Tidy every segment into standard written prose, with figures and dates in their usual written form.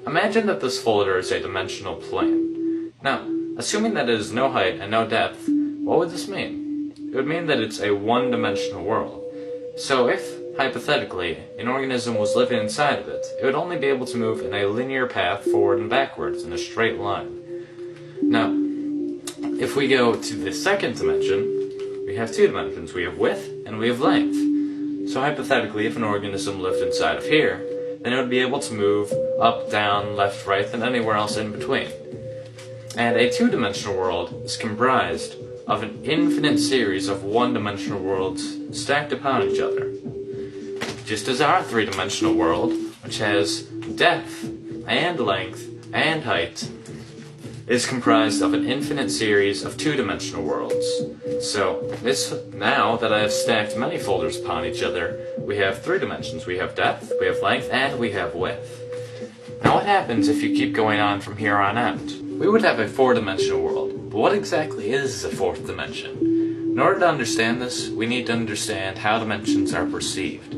Imagine that this folder is a dimensional plane. Now, assuming that it is no height and no depth, what would this mean? It would mean that it's a one-dimensional world. So if, hypothetically, an organism was living inside of it, it would only be able to move in a linear path forward and backwards in a straight line. Now, if we go to the second dimension, we have two dimensions. We have width and we have length. So hypothetically, if an organism lived inside of here, then it would be able to move up, down, left, right, and anywhere else in between. And a two-dimensional world is comprised of an infinite series of one-dimensional worlds stacked upon each other. Just as our three-dimensional world, which has depth, and length, and height, is comprised of an infinite series of two-dimensional worlds. So, now that I have stacked many folders upon each other, we have three dimensions. We have depth, we have length, and we have width. Now what happens if you keep going on from here on out? We would have a four-dimensional world, but what exactly is a fourth dimension? In order to understand this, we need to understand how dimensions are perceived.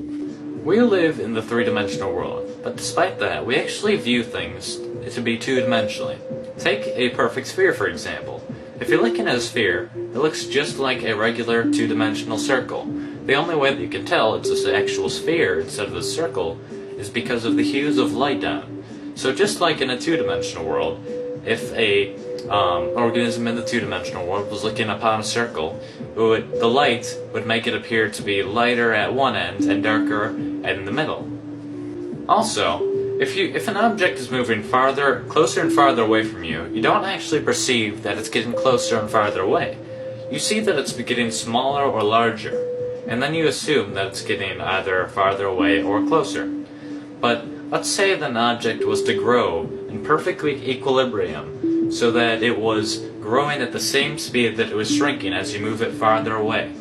We live in the three-dimensional world, but despite that, we actually view things to be two-dimensionally. Take a perfect sphere, for example. If you're looking at a sphere, it looks just like a regular two-dimensional circle. The only way that you can tell it's an actual sphere instead of a circle is because of the hues of light on it. So just like in a two-dimensional world, if a organism in the two-dimensional world was looking upon a circle, the light would make it appear to be lighter at one end and darker in the middle. Also, if an object is moving closer and farther away from you, you don't actually perceive that it's getting closer and farther away. You see that it's getting smaller or larger, and then you assume that it's getting either farther away or closer. But let's say that an object was to grow in perfect equilibrium, so that it was growing at the same speed that it was shrinking as you move it farther away.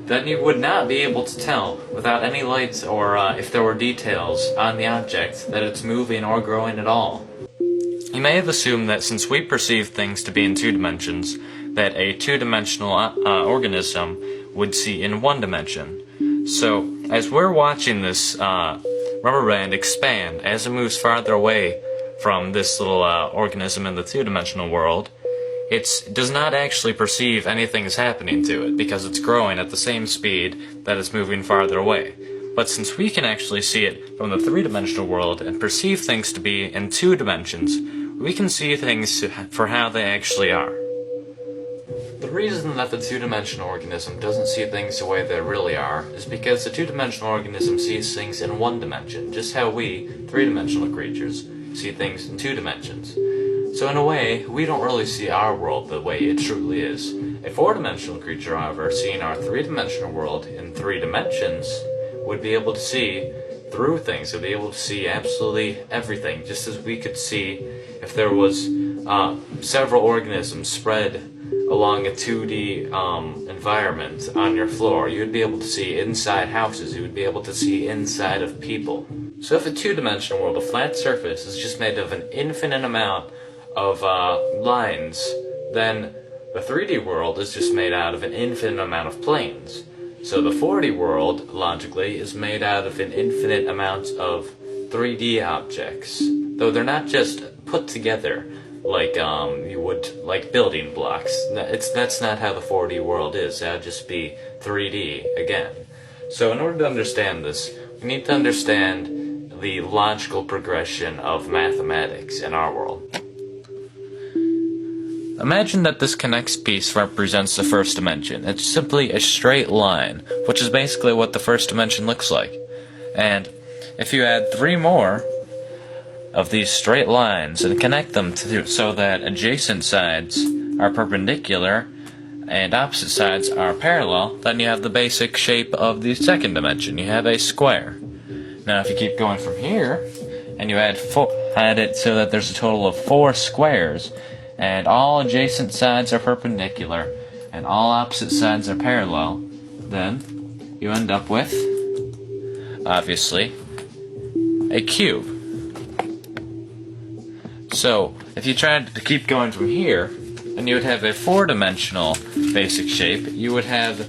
Then you would not be able to tell, without any lights or if there were details on the object, that it's moving or growing at all. You may have assumed that since we perceive things to be in two dimensions, that a two-dimensional organism would see in one dimension. So, as we're watching this rubber band expand as it moves farther away from this little organism in the two-dimensional world, it does not actually perceive anything is happening to it because it's growing at the same speed that it's moving farther away. But since we can actually see it from the three-dimensional world and perceive things to be in two dimensions, we can see things for how they actually are. The reason that the two-dimensional organism doesn't see things the way they really are is because the two-dimensional organism sees things in one dimension, just how we, three-dimensional creatures, see things in two dimensions. So in a way, we don't really see our world the way it truly is. A four-dimensional creature, however, seeing our three-dimensional world in three dimensions, would be able to see through things, would be able to see absolutely everything, just as we could see if there was several organisms spread along a 2D environment on your floor. You would be able to see inside houses, you would be able to see inside of people. So if a two-dimensional world, a flat surface, is just made of an infinite amount of lines, then the 3D world is just made out of an infinite amount of planes. So the 4D world, logically, is made out of an infinite amount of 3D objects. Though they're not just put together like you would like building blocks. That's not how the 4D world is. That would just be 3D again. So in order to understand this, we need to understand the logical progression of mathematics in our world. Imagine that this connects piece represents the first dimension. It's simply a straight line, which is basically what the first dimension looks like. And if you add 3 more of these straight lines and connect them so that adjacent sides are perpendicular and opposite sides are parallel, then you have the basic shape of the second dimension. You have a square. Now if you keep going from here, and you add it so that there's a total of 4 squares, and all adjacent sides are perpendicular, and all opposite sides are parallel, then you end up with, obviously, a cube. So, if you tried to keep going from here, and you would have a 4-dimensional basic shape, you would have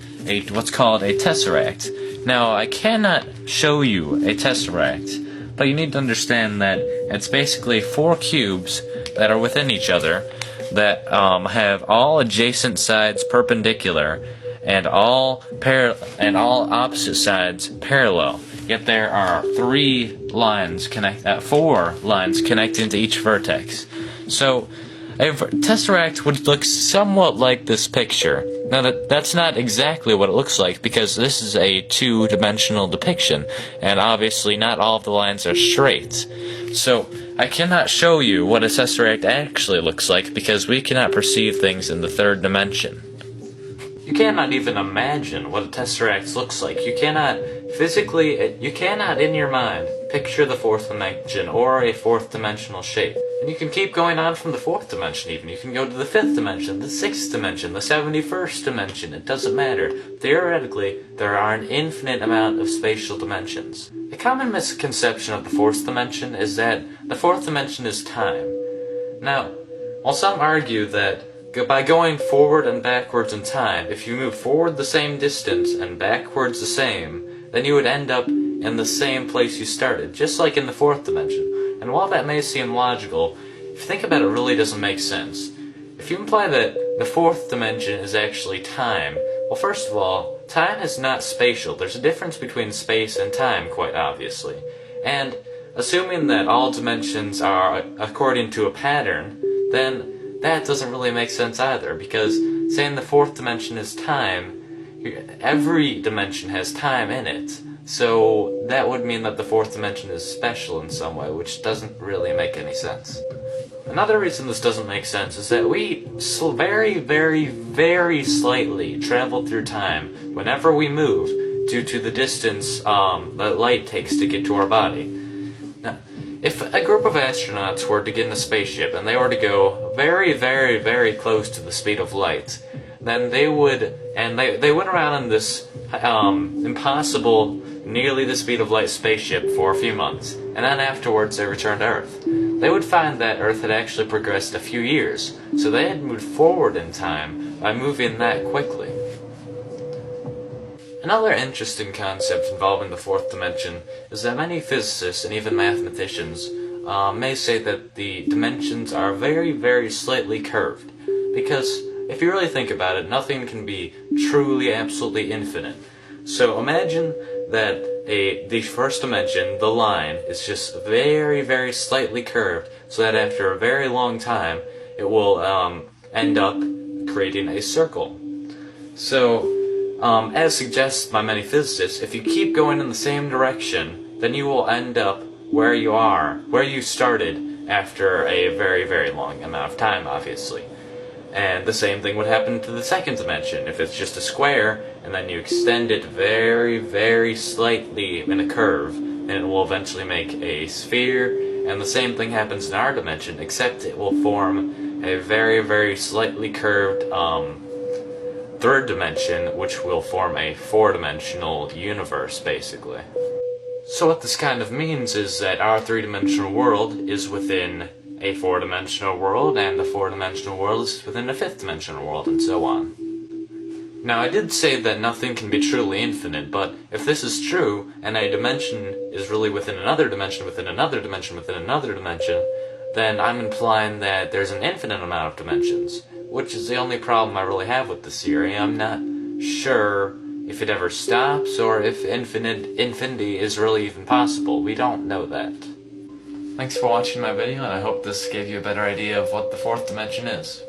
what's called a tesseract. Now, I cannot show you a tesseract, but you need to understand that it's basically 4 cubes that are within each other that have all adjacent sides perpendicular and all opposite sides parallel. Yet there are 4 lines connecting to each vertex. So a tesseract would look somewhat like this picture. Now that's not exactly what it looks like, because this is a 2-dimensional depiction, and obviously not all of the lines are straight. So I cannot show you what a tesseract actually looks like, because we cannot perceive things in the 3rd dimension. You cannot even imagine what a tesseract looks like. You cannot in your mind picture the 4th dimension or a 4th dimensional shape. And you can keep going on from the 4th dimension even. You can go to the 5th dimension, the 6th dimension, the 71st dimension. It doesn't matter. Theoretically, there are an infinite amount of spatial dimensions. A common misconception of the 4th dimension is that the 4th dimension is time. Now, while some argue that by going forward and backwards in time, if you move forward the same distance and backwards the same, then you would end up in the same place you started, just like in the 4th dimension. And while that may seem logical, if you think about it, it really doesn't make sense. If you imply that the 4th dimension is actually time, well, first of all, time is not spatial. There's a difference between space and time, quite obviously. And assuming that all dimensions are according to a pattern, then that doesn't really make sense either, because saying the 4th dimension is time, every dimension has time in it, so that would mean that the 4th dimension is special in some way, which doesn't really make any sense. Another reason this doesn't make sense is that we very, very, very slightly travel through time whenever we move due to the distance that light takes to get to our body. Now, if a group of astronauts were to get in a spaceship and they were to go very, very, very close to the speed of light, then they went around in this impossible, nearly the speed of light spaceship for a few months, and then afterwards they returned to Earth. They would find that Earth had actually progressed a few years, so they had moved forward in time by moving that quickly. Another interesting concept involving the 4th dimension is that many physicists and even mathematicians may say that the dimensions are very, very slightly curved, because if you really think about it, nothing can be truly, absolutely infinite. So imagine that the 1st dimension, the line, is just very, very slightly curved, so that after a very long time, it will end up creating a circle. So, as suggested by many physicists, if you keep going in the same direction, then you will end up where you started after a very, very long amount of time, obviously. And the same thing would happen to the 2nd dimension. If it's just a square, and then you extend it very, very slightly in a curve, then it will eventually make a sphere, and the same thing happens in our dimension, except it will form a very, very slightly curved 3rd dimension, which will form a 4-dimensional universe, basically. So what this kind of means is that our 3-dimensional world is within a 4-dimensional world, and the 4-dimensional world is within a 5th-dimensional world, and so on. Now, I did say that nothing can be truly infinite, but if this is true, and a dimension is really within another dimension, within another dimension, within another dimension, then I'm implying that there's an infinite amount of dimensions, which is the only problem I really have with this theory. I'm not sure if it ever stops, or if infinity is really even possible. We don't know that. Thanks for watching my video, and I hope this gave you a better idea of what the 4th dimension is.